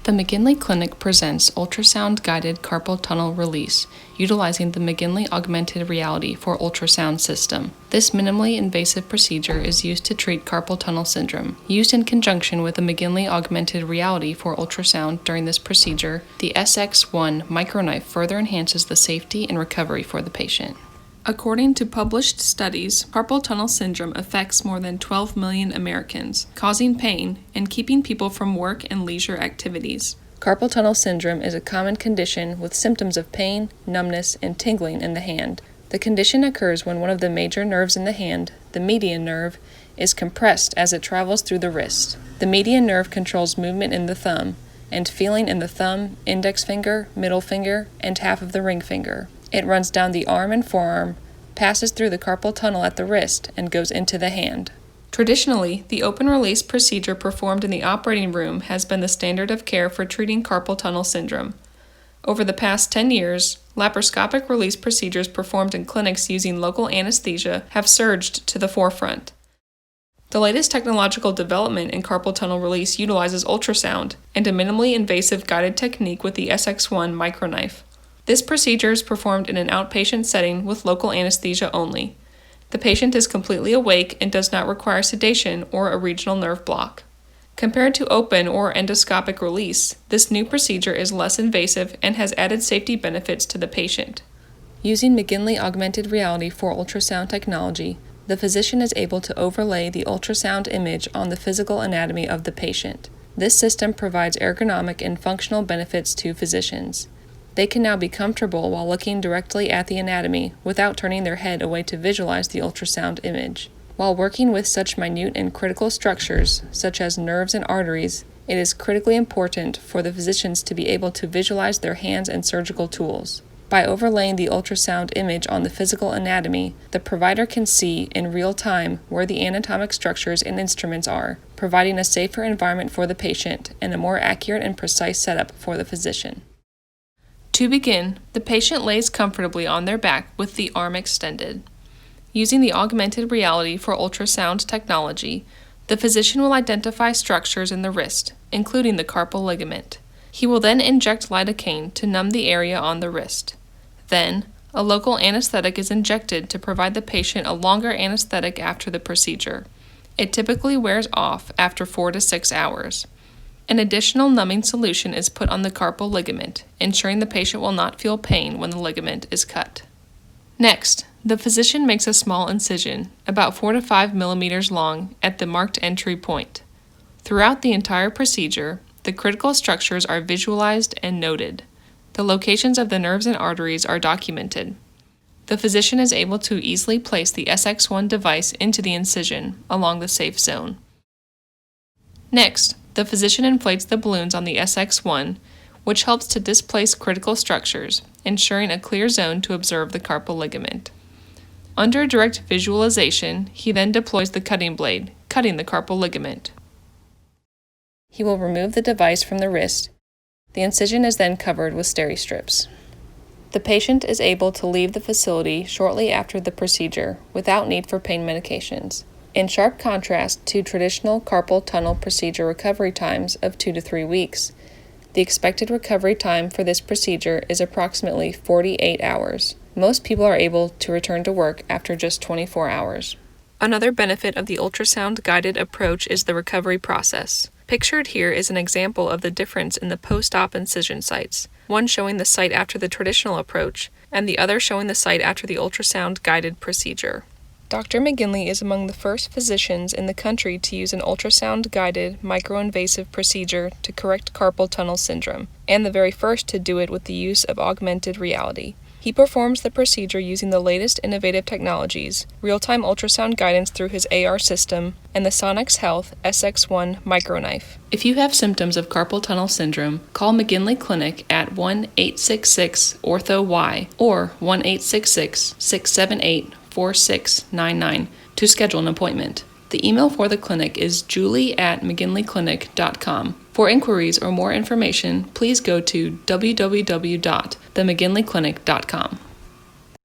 The McGinley Clinic presents ultrasound-guided carpal tunnel release, utilizing the McGinley Augmented Reality for Ultrasound system. This minimally invasive procedure is used to treat carpal tunnel syndrome. Used in conjunction with the McGinley Augmented Reality for Ultrasound during this procedure, the SX1 microknife further enhances the safety and recovery for the patient. According to published studies, carpal tunnel syndrome affects more than 12 million Americans, causing pain and keeping people from work and leisure activities. Carpal tunnel syndrome is a common condition with symptoms of pain, numbness, and tingling in the hand. The condition occurs when one of the major nerves in the hand, the median nerve, is compressed as it travels through the wrist. The median nerve controls movement in the thumb and feeling in the thumb, index finger, middle finger, and half of the ring finger. It runs down the arm and forearm, passes through the carpal tunnel at the wrist, and goes into the hand. Traditionally, the open-release procedure performed in the operating room has been the standard of care for treating carpal tunnel syndrome. Over the past 10 years, laparoscopic release procedures performed in clinics using local anesthesia have surged to the forefront. The latest technological development in carpal tunnel release utilizes ultrasound and a minimally invasive guided technique with the SX1 microknife. This procedure is performed in an outpatient setting with local anesthesia only. The patient is completely awake and does not require sedation or a regional nerve block. Compared to open or endoscopic release, this new procedure is less invasive and has added safety benefits to the patient. Using McGinley Augmented Reality for Ultrasound technology, the physician is able to overlay the ultrasound image on the physical anatomy of the patient. This system provides ergonomic and functional benefits to physicians. They can now be comfortable while looking directly at the anatomy without turning their head away to visualize the ultrasound image. While working with such minute and critical structures, such as nerves and arteries, it is critically important for the physicians to be able to visualize their hands and surgical tools. By overlaying the ultrasound image on the physical anatomy, the provider can see in real time where the anatomic structures and instruments are, providing a safer environment for the patient and a more accurate and precise setup for the physician. To begin, the patient lays comfortably on their back with the arm extended. Using the augmented reality for ultrasound technology, the physician will identify structures in the wrist, including the carpal ligament. He will then inject lidocaine to numb the area on the wrist. Then, a local anesthetic is injected to provide the patient a longer anesthetic after the procedure. It typically wears off after 4 to 6 hours. An additional numbing solution is put on the carpal ligament, ensuring the patient will not feel pain when the ligament is cut. Next, the physician makes a small incision, about 4 to 5 millimeters long, at the marked entry point. Throughout the entire procedure, the critical structures are visualized and noted. The locations of the nerves and arteries are documented. The physician is able to easily place the SX1 device into the incision along the safe zone. Next, the physician inflates the balloons on the SX1, which helps to displace critical structures, ensuring a clear zone to observe the carpal ligament. Under direct visualization, he then deploys the cutting blade, cutting the carpal ligament. He will remove the device from the wrist. The incision is then covered with steri strips. The patient is able to leave the facility shortly after the procedure without need for pain medications. In sharp contrast to traditional carpal tunnel procedure recovery times of 2 to 3 weeks, the expected recovery time for this procedure is approximately 48 hours. Most people are able to return to work after just 24 hours. Another benefit of the ultrasound-guided approach is the recovery process. Pictured here is an example of the difference in the post-op incision sites, one showing the site after the traditional approach, and the other showing the site after the ultrasound-guided procedure. Dr. McGinley is among the first physicians in the country to use an ultrasound-guided, microinvasive procedure to correct carpal tunnel syndrome, and the very first to do it with the use of augmented reality. He performs the procedure using the latest innovative technologies, real-time ultrasound guidance through his AR system, and the Sonix Health SX1 microknife. If you have symptoms of carpal tunnel syndrome, call McGinley Clinic at 1-866-ORTHO-Y or 1-866-678-4699 to schedule an appointment. The email for the clinic is julie@mcginleyclinic.com. For inquiries or more information, please go to www.themcginleyclinic.com.